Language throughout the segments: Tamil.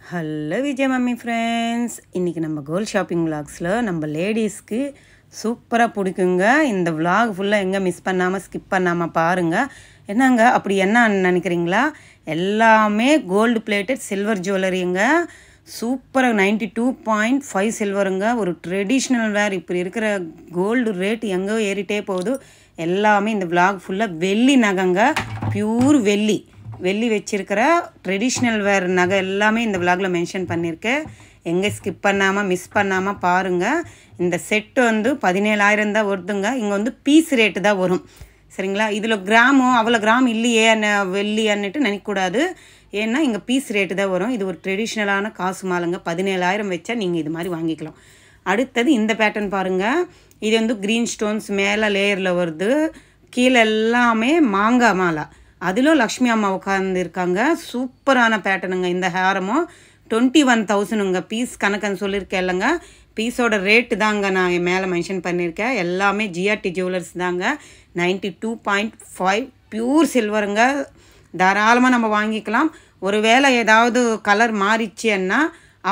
ஹலோ விஜய் மம்மி ஃப்ரெண்ட்ஸ், இன்றைக்கி நம்ம கோல்ட் ஷாப்பிங் விலாக்ஸில் நம்ம லேடிஸ்க்கு சூப்பராக பிடிக்குங்க. இந்த விலாக் ஃபுல்லாக எங்கே மிஸ் பண்ணாமல் ஸ்கிப் பண்ணாமல் பாருங்கள். என்னங்க அப்படி என்ன நினைக்கிறீங்களா? எல்லாமே கோல்டு பிளேட்டட் சில்வர் ஜுவல்லரிங்க. சூப்பராக 92.5 சில்வருங்க. ஒரு ட்ரெடிஷ்னல் வேர். இப்படி இருக்கிற கோல்டு ரேட் எங்கோ ஏறிட்டே போகுது. எல்லாமே இந்த விலாக் ஃபுல்லாக வெள்ளி நகைங்க, பியூர் வெள்ளி வச்சுருக்கிற ட்ரெடிஷ்னல் வேர் நகை எல்லாமே இந்த விலாகில் மென்ஷன் பண்ணியிருக்கேன். எங்கே ஸ்கிப் பண்ணாமல் மிஸ் பண்ணாமல் பாருங்கள். இந்த செட்டு வந்து 17,000 தான் வருதுங்க. இங்கே வந்து பீஸ் ரேட்டு தான் வரும், சரிங்களா? இதில் கிராமோ அவ்வளோ கிராம் இல்லையே வெள்ளி அன்னுட்டு நினைக்கக்கூடாது. ஏன்னா இங்கே பீஸ் ரேட்டு தான் வரும். இது ஒரு ட்ரெடிஷ்னலான காசு மாலுங்க. 17,000 வச்சா நீங்கள் இது மாதிரி வாங்கிக்கலாம். அடுத்தது இந்த பேட்டர்ன் பாருங்கள். இது வந்து க்ரீன் ஸ்டோன்ஸ் மேலே லேயரில் வருது. கீழே எல்லாமே மாங்காய் மாலை. அதிலும் லக்ஷ்மி அம்மா உட்காந்துருக்காங்க. சூப்பரான பேட்டர்னுங்க. இந்த ஹேரமும் 21,000ங்க. பீஸ் கணக்குன்னு சொல்லியிருக்கேன் இல்லைங்க. பீஸோட ரேட்டு தாங்க நான் மேலே மென்ஷன் பண்ணியிருக்கேன். எல்லாமே ஜிஆர்டி ஜுவல்லர்ஸ் தாங்க. 92.5 பியூர் சில்வருங்க. தாராளமாக நம்ம வாங்கிக்கலாம். ஒரு வேளை ஏதாவது கலர் மாறிச்சுன்னா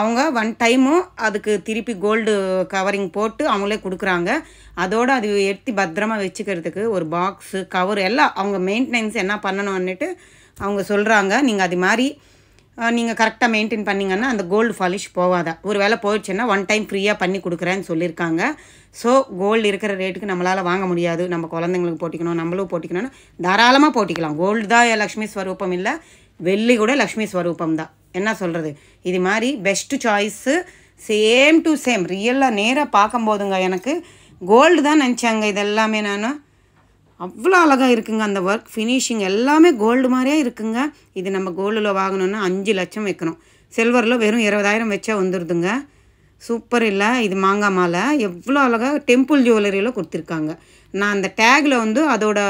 அவங்க ஒன் டைமும் அதுக்கு திருப்பி கோல்டு கவரிங் போட்டு அவங்களே கொடுக்குறாங்க. அதோடு அது எடுத்து பத்திரமா வச்சுக்கிறதுக்கு ஒரு பாக்ஸு கவர் எல்லாம் அவங்க மெயின்டெனன்ஸ் என்ன பண்ணணும்னுட்டு அவங்க சொல்கிறாங்க. நீங்கள் அது மாதிரி நீங்கள் கரெக்டாக மெயின்டைன் பண்ணிங்கன்னா அந்த கோல்டு பாலிஷ் போகாதா. ஒரு வேளை போயிடுச்சுன்னா ஒன் டைம் ஃப்ரீயாக பண்ணி கொடுக்குறேன்னு சொல்லியிருக்காங்க. ஸோ கோல்டு இருக்கிற ரேட்டுக்கு நம்மளால் வாங்க முடியாது. நம்ம குழந்தைங்களுக்கு போட்டிக்கணும், நம்மளும் போட்டிக்கணும்னு தாராளமாக போட்டிக்கலாம். கோல்டு தான் லக்ஷ்மி ஸ்வரூபம் இல்லை, வெள்ளி கூட லக்ஷ்மி ஸ்வரூபம் தான். என்ன சொல்கிறது, இது மாதிரி best choice. Same to same ரியலாக நேராக பார்க்கும்போதுங்க எனக்கு கோல்டு தான் நினச்சாங்க. இதெல்லாமே நான் அவ்வளோ அழகாக இருக்குங்க. அந்த ஒர்க் ஃபினிஷிங் எல்லாமே கோல்டு மாதிரியே இருக்குங்க. இது நம்ம கோல்டில் வாங்கணுன்னா 5 லட்சம் வைக்கணும். சில்வரில் வெறும் 20,000 வச்சா வந்துடுதுங்க. சூப்பர் இல்லை? இது மாங்காய் மாலை எவ்வளோ அழகாக டெம்பிள் ஜுவல்லரியில் கொடுத்துருக்காங்க. நான் அந்த டேக்கில் வந்து அதோட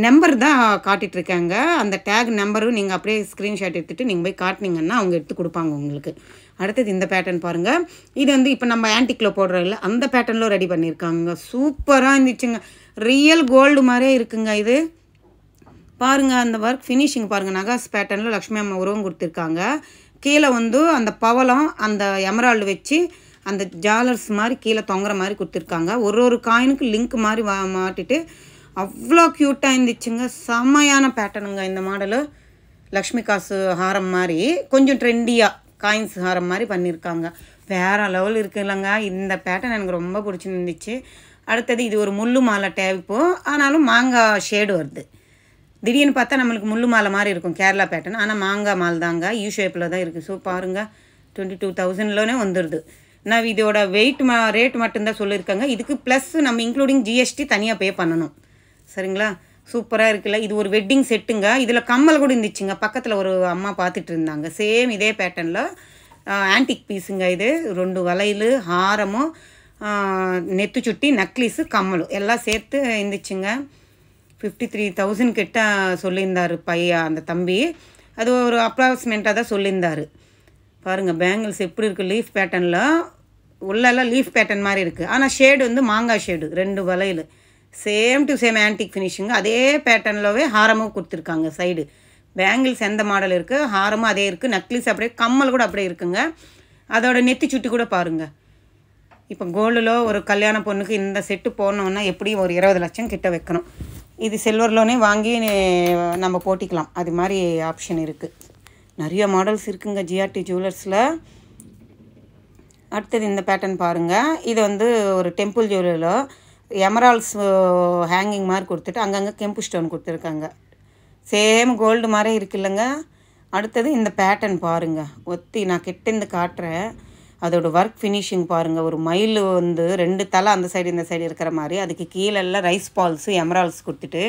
நம்பர் தான் காட்டிகிட்ருக்காங்க. அந்த டேக் நம்பரும் நீங்கள் அப்படியே ஸ்க்ரீன்ஷாட் எடுத்துகிட்டு நீங்கள் போய் காட்டினீங்கன்னா அவங்க எடுத்து கொடுப்பாங்க உங்களுக்கு. அடுத்தது இந்த பேட்டர்ன் பாருங்கள். இது வந்து இப்போ நம்ம ஆன்டிக்கில் போடுறோம்ல அந்த பேட்டர்னில் ரெடி பண்ணியிருக்காங்க. சூப்பராக இருந்துச்சுங்க. ரியல் கோல்டு மாதிரியே இருக்குங்க. இது பாருங்கள், அந்த ஒர்க் ஃபினிஷிங் பாருங்கள். நகாஸ் பேட்டர்னில் லக்ஷ்மி அம்மா உருவம் கொடுத்துருக்காங்க. கீழே வந்து அந்த பவளம் அந்த எமரால்டு வச்சு அந்த ஜாலர்ஸ் மாதிரி கீழே தொங்குற மாதிரி கொடுத்துருக்காங்க. ஒரு காயினுக்கு லிங்க் மாதிரி மாட்டிட்டு அவ்வளோ க்யூட்டாக இருந்துச்சுங்க. செம்மையான பேட்டர்னுங்க. இந்த மாடலு லக்ஷ்மி காசு ஹாரம் மாதிரி கொஞ்சம் ட்ரெண்டியாக காயின்ஸ் ஹாரம் மாதிரி பண்ணியிருக்காங்க. வேறு லெவல் இருக்குது இல்லைங்க. இந்த பேட்டர்ன் எனக்கு ரொம்ப பிடிச்சிருந்துச்சு. அடுத்தது இது ஒரு முள்ளு மாலை டைப்பு, ஆனாலும் மாங்காய் ஷேடு வருது. திடீர்னு பார்த்தா நம்மளுக்கு முள்ளு மாலை மாதிரி இருக்கும் கேரளா பேட்டர்ன், ஆனால் மாங்காய் மால் தாங்க. யூ ஷேப்பில் தான் இருக்குது. ஸோ பாருங்கள், 22,000லோனே வந்துடுது. நான் இதோட வெயிட் ரேட் மட்டும்தான் சொல்லியிருக்காங்க. இதுக்கு ப்ளஸ் நம்ம இன்க்ளூடிங் ஜிஎஸ்டி தனியாக பே பண்ணணும், சரிங்களா? சூப்பராக இருக்குல்ல? இது ஒரு வெட்டிங் செட்டுங்க. இதில் கம்மல் கூட இருந்துச்சுங்க. பக்கத்தில் ஒரு அம்மா பார்த்துட்டு இருந்தாங்க. சேம் இதே பேட்டர்னில் ஆன்டிக் பீஸுங்க. இது 2 வளையல் ஹாரமும் நெத்து சுட்டி நக்லீஸு கம்மலும் எல்லாம் சேர்த்து இருந்துச்சுங்க. 53,000 கிட்ட சொல்லியிருந்தார் பையன், அந்த தம்பி. அது ஒரு அப்ராக்சிமேட்டாக தான் சொல்லியிருந்தார். பாருங்கள் பேங்கிள்ஸ் எப்படி இருக்குது. லீஃப் பேட்டர்னில் உள்ளெல்லாம் லீஃப் பேட்டர்ன் மாதிரி இருக்குது, ஆனால் ஷேடு வந்து மாங்காய் ஷேடு. 2 வளையல் same to same antique finishing. அதே பேட்டர்னில்வே ஹாரமும் கொடுத்துருக்காங்க. சைடு பேங்கிள்ஸ் எந்த மாடல் இருக்குது, ஹாரமும் அதே இருக்குது. நக்லீஸ் அப்படியே, கம்மல் கூட அப்படியே இருக்குங்க. அதோட நெத்தி சுட்டி கூட பாருங்கள். இப்போ கோல்டில் ஒரு கல்யாண பொண்ணுக்கு இந்த செட்டு போடணுன்னா எப்படி ஒரு 20 லட்சம் கிட்ட வைக்கணும். இது சில்வர்லோனே வாங்கி நம்ம போட்டிக்கலாம். அது மாதிரி ஆப்ஷன் இருக்குது. நிறைய மாடல்ஸ் இருக்குங்க ஜிஆர்டி ஜுவல்லர்ஸில். அடுத்தது இந்த பேட்டர்ன் பாருங்கள். இது வந்து ஒரு டெம்பிள் ஜுவல்லரியில் எமரால்ஸ் ஹேங்கிங் மாதிரி கொடுத்துட்டு அங்கங்கே கெம்பு ஸ்டோன் கொடுத்துருக்காங்க. சேம் கோல்டு மாதிரி இருக்குல்லங்க. அடுத்தது இந்த பேட்டர்ன் பாருங்கள். நான் கிட்டேருந்து காட்டுறேன். அதோட ஒர்க் ஃபினிஷிங் பாருங்கள். ஒரு மயில் வந்து 2 தலை அந்த சைடு இந்த சைடு இருக்கிற மாதிரி, அதுக்கு கீழெல்லாம் ரைஸ் பால்ஸு எமரால்ஸ் கொடுத்துட்டு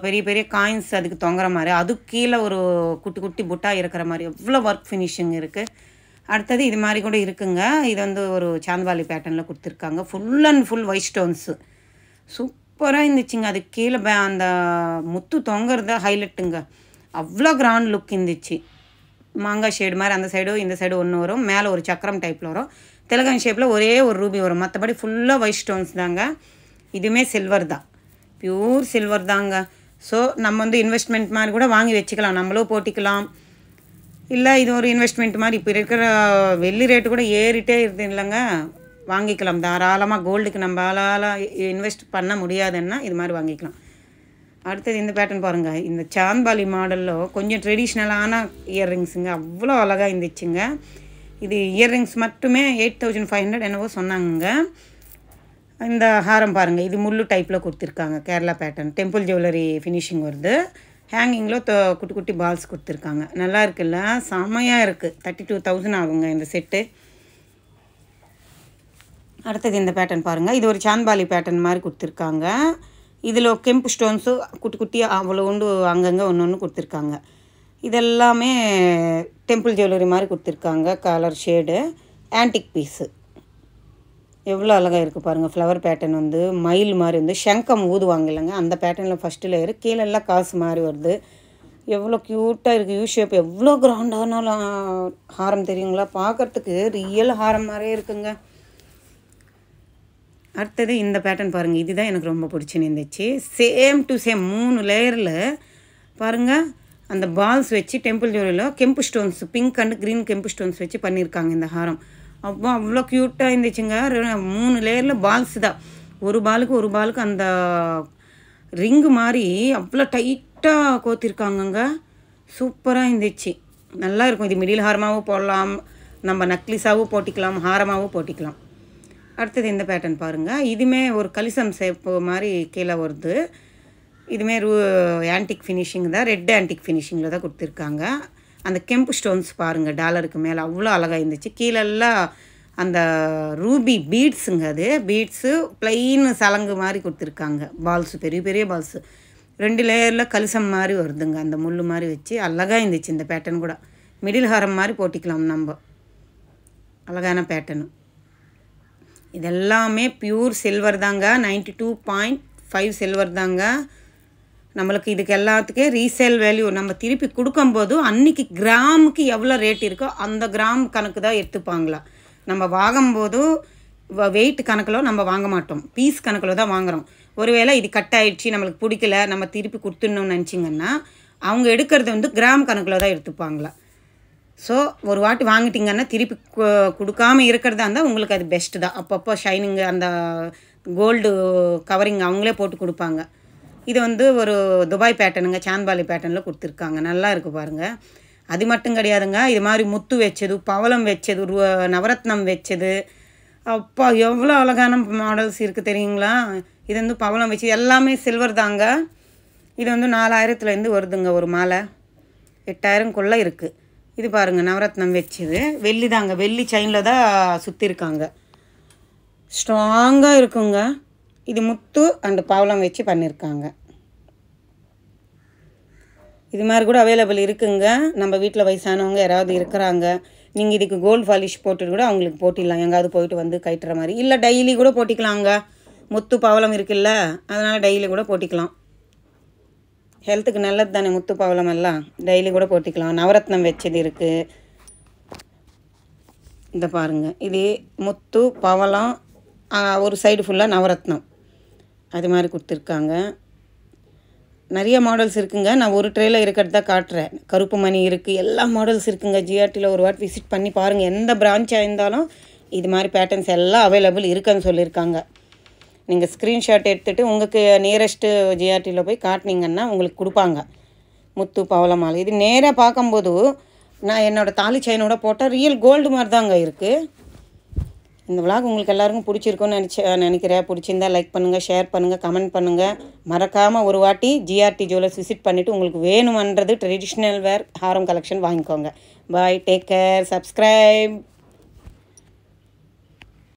பெரிய பெரிய காயின்ஸ் அதுக்கு தொங்குற மாதிரி, அதுக்கு கீழே ஒரு குட்டி குட்டி புட்டா இருக்கிற மாதிரி எவ்வளோ ஒர்க் ஃபினிஷிங் இருக்குது. அடுத்தது இது மாதிரி கூட இருக்குங்க. இது வந்து ஒரு சாந்த்வாலி பேட்டர்னில் கொடுத்துருக்காங்க. Full and full white stones சூப்பராக இருந்துச்சுங்க. அதுக்கு கீழே அந்த முத்து தொங்குறத ஹைலைட்டுங்க. அவ்வளோ கிராண்ட் லுக் இருந்துச்சு. மாங்காய் ஷேடு மாதிரி அந்த சைடும் இந்த சைடு ஒன்று வரும். மேலே ஒரு சக்கரம் டைப்பில் வரும். திலகன் ஷேப்பில் ஒரே ஒரு ரூபி வரும். மற்றபடி ஃபுல்லாக ஒயிட் ஸ்டோன்ஸ் தாங்க. இதுவுமே சில்வர் தான், பியூர் சில்வர் தாங்க. ஸோ நம்ம வந்து இன்வெஸ்ட்மெண்ட் மாதிரி கூட வாங்கி வச்சுக்கலாம், நம்மளும் போட்டிக்கலாம். இல்லை இது ஒரு இன்வெஸ்ட்மெண்ட் மாதிரி. இப்போ இருக்கிற வெள்ளி ரேட்டு கூட ஏறிட்டே இருக்குது இல்லைங்க, வாங்கிக்கலாம் தாராளமாக. கோல்டுக்கு நம்மளால் இன்வெஸ்ட் பண்ண முடியாதுன்னா இது மாதிரி வாங்கிக்கலாம். அடுத்தது இந்த பேட்டர்ன் பாருங்கள். இந்த சாந்த்பாலி மாடலில் கொஞ்சம் ட்ரெடிஷ்னலான இயர்ரிங்ஸுங்க, அவ்வளோ அழகாக இருந்துச்சுங்க. இது இயர்ரிங்ஸ் மட்டுமே 8500 என்னவோ சொன்னாங்க. இந்த ஹாரம் பாருங்கள், இது முள்ளு டைப்பில் கொடுத்துருக்காங்க, Kerala pattern, temple jewellery finishing வருது. ஹேங்கிங்கில் குட்டி குட்டி பால்ஸ் கொடுத்துருக்காங்க. நல்லா இருக்குல்ல, செம்மையாக இருக்குது. 32,000 ஆகுங்க இந்த செட்டு. அடுத்தது இந்த பேட்டர்ன் பாருங்கள். இது ஒரு சாந்த்பாலி பேட்டர்ன் மாதிரி கொடுத்துருக்காங்க. இதில் கெம்பு ஸ்டோன்ஸு குட்டி குட்டியாக அவ்வளோ உண்டு அங்கங்கே ஒன்று ஒன்று கொடுத்துருக்காங்க. இதெல்லாமே டெம்பிள் ஜுவல்லரி மாதிரி கொடுத்துருக்காங்க. கலர் ஷேடு ஆன்டிக் பீஸு எவ்வளோ அழகாக இருக்குது பாருங்கள். ஃப்ளவர் பேட்டர்ன் வந்து மயில் மாதிரி வந்து சங்கம் ஊதுவாங்க இல்லைங்க, அந்த பேட்டர்னில் ஃபஸ்ட்டு லேயர், கீழெல்லாம் காசு மாதிரி வருது. எவ்வளோ க்யூட்டாக இருக்குது. யூ ஷேப் எவ்வளோ கிராண்டானாலும் ஹாரம் தெரியுங்களா, பார்க்குறதுக்கு ரியல் ஹாரம் மாதிரியே இருக்குங்க. அடுத்தது இந்த பேட்டர்ன் பாருங்கள். இதுதான் எனக்கு ரொம்ப பிடிச்சின்னு இருந்துச்சு. சேம் டு சேம் 3 லேயரில் பாருங்கள். அந்த பால்ஸ் வச்சு டெம்பிள் ஜுவல்லரியில் கெம்பு ஸ்டோன்ஸ், பிங்க் அண்ட் க்ரீன் கெம்பு ஸ்டோன்ஸ் வச்சு பண்ணியிருக்காங்க இந்த ஹாரம். அவ்வளோ க்யூட்டாக இருந்துச்சுங்க. 3 லேயரில் பால்ஸ் தான். ஒரு பாலுக்கு அந்த ரிங்கு மாதிரி அவ்வளோ டைட்டாக கோத்திருக்காங்கங்க. சூப்பராக இருந்துச்சு, நல்லா இருக்கும். இது மிடில் ஹாரமாகவும் போடலாம், நம்ம நக்லிஸாகவும் போட்டிக்கலாம், ஹாரமாகவும் போட்டிக்கலாம். அடுத்தது இந்த பேட்டர்ன் பாருங்கள். இதுவுமே ஒரு கலிசம் ஷேப்பு மாதிரி கீழே வருது. இதுவுமே ஆன்டிக் ஃபினிஷிங் தான், ரெட் ஆன்டிக் ஃபினிஷிங்கில் தான் கொடுத்துருக்காங்க. அந்த கெம்பு ஸ்டோன்ஸ் பாருங்கள் டாலருக்கு மேலே அவ்வளோ அழகாக இருந்துச்சு. கீழெல்லாம் அந்த ரூபி பீட்ஸுங்க, அது பீட்ஸு ப்ளைன் சலங்கு மாதிரி கொடுத்துருக்காங்க. பால்ஸு பெரிய பெரிய பால்ஸு 2 லேயரில் கலிசம் மாதிரி வருதுங்க, அந்த முள் மாதிரி வச்சு அழகாக இருந்துச்சு. இந்த பேட்டர்ன் கூட மிடில் ஹாரம் மாதிரி போட்டிக்கலாம் நம்ம, அழகான பேட்டர்னு. இதெல்லாமே பியூர் சில்வர் தாங்க, 92.5 சில்வர் தாங்க. நம்மளுக்கு இதுக்கு எல்லாத்துக்கே ரீசேல் வேல்யூ நம்ம திருப்பி கொடுக்கும்போது அன்றைக்கி கிராமுக்கு எவ்வளோ ரேட் இருக்கோ அந்த கிராம் கணக்கு தான் எடுத்துப்பாங்களா. நம்ம வாங்கும்போது வெயிட் கணக்கில் நம்ம வாங்க மாட்டோம், பீஸ் கணக்கில் தான் வாங்குகிறோம். ஒருவேளை இது கட் ஆகிடுச்சு, நம்மளுக்கு பிடிக்கல, நம்ம திருப்பி கொடுத்துடணும்னு நினச்சிங்கன்னா அவங்க எடுக்கிறது வந்து கிராம் கணக்கில் தான் எடுத்துப்பாங்களா. ஸோ ஒரு வாட்டி வாங்கிட்டிங்கன்னா திருப்பி கொடுக்காம இருக்கிறதா இருந்தால் உங்களுக்கு அது பெஸ்ட்டு தான். அப்பப்போ ஷைனிங்கு அந்த கோல்டு கவரிங் அவங்களே போட்டு கொடுப்பாங்க. இது வந்து ஒரு துபாய் பேட்டர்னுங்க, சாந்த்பாலி பேட்டர்னில் கொடுத்துருக்காங்க. நல்லா இருக்குது பாருங்கள். அது மட்டும் கிடையாதுங்க, இது மாதிரி முத்து வச்சது, பவளம் வச்சது, நவரத்னம் வச்சது, அப்பா எவ்வளோ அழகான மாடல்ஸ் இருக்குது தெரியுங்களா. இது வந்து பவளம் வச்சு எல்லாமே சில்வர் தாங்க. இது வந்து 4000லேருந்து வருதுங்க ஒரு மாலை, 8000க்குள்ளே இருக்குது. இது பாருங்கள் நவரத்னம் வச்சது, வெள்ளி தாங்க, வெள்ளி செயினில் தான் சுற்றிருக்காங்க, ஸ்ட்ராங்காக இருக்குங்க. இது முத்து அண்டு பவளம் வச்சு பண்ணியிருக்காங்க. இது மாதிரி கூட அவைலபிள் இருக்குங்க. நம்ம வீட்டில் வயசானவங்க யாராவது இருக்கிறாங்க, நீங்கள் இதுக்கு கோல்டு பாலிஷ் போட்டுட்டு கூட அவங்களுக்கு போட்டிடலாம், எங்காவது போயிட்டு வந்து கட்டுற மாதிரி. இல்லை டெய்லி கூட போட்டிக்கலாங்க, முத்து பவளம் இருக்குல்ல, அதனால் டெய்லி கூட போட்டிக்கலாம். ஹெல்த்துக்கு நல்லது தானே முத்து பவளம் எல்லாம், டெய்லி கூட போட்டிக்கலாம். நவரத்னம் வச்சது இருக்குது. இந்த பாருங்கள், இது முத்து பவளம், ஒரு சைடு ஃபுல்லாக நவரத்னம், அது மாதிரி கொடுத்துருக்காங்க. நிறைய மாடல்ஸ் இருக்குங்க. நான் ஒரு ட்ரேயில் இருக்கிறத காட்டுறேன். கருப்பு மணி இருக்குது, எல்லா மாடல்ஸ் இருக்குங்க. ஜிஆர்டியில் ஒரு வாட்டி விசிட் பண்ணி பாருங்கள். எந்த பிரான்ச்சாக இருந்தாலும் இது மாதிரி பேட்டர்ன்ஸ் எல்லாம் அவைலபிள் இருக்குன்னு சொல்லியிருக்காங்க. நீங்கள் ஸ்க்ரீன்ஷாட் எடுத்துகிட்டு உங்களுக்கு நியரஸ்ட்டு ஜிஆர்டியில் போய் காட்டினீங்கன்னா உங்களுக்கு கொடுப்பாங்க முத்து பவள மாலை. இது நேராக பார்க்கும்போது நான் என்னோடய தாலி செயினோட போட்டால் ரியல் கோல்டு மாதிரி தாங்க இருக்குது. இந்த விளாக் உங்களுக்கு எல்லாருக்கும் பிடிச்சிருக்குன்னு நினைக்கிறேன். பிடிச்சிருந்தா லைக் பண்ணுங்கள், ஷேர் பண்ணுங்கள், கமெண்ட் பண்ணுங்கள். மறக்காமல் ஒரு வாட்டி ஜிஆர்டி ஜுவல்லர்ஸ் விசிட் பண்ணிவிட்டு உங்களுக்கு வேணுமன்றது ட்ரெடிஷ்னல் வேர் ஹாரம் கலெக்ஷன் வாங்கிக்கோங்க. பாய், டேக் கேர், சப்ஸ்கிரைப்.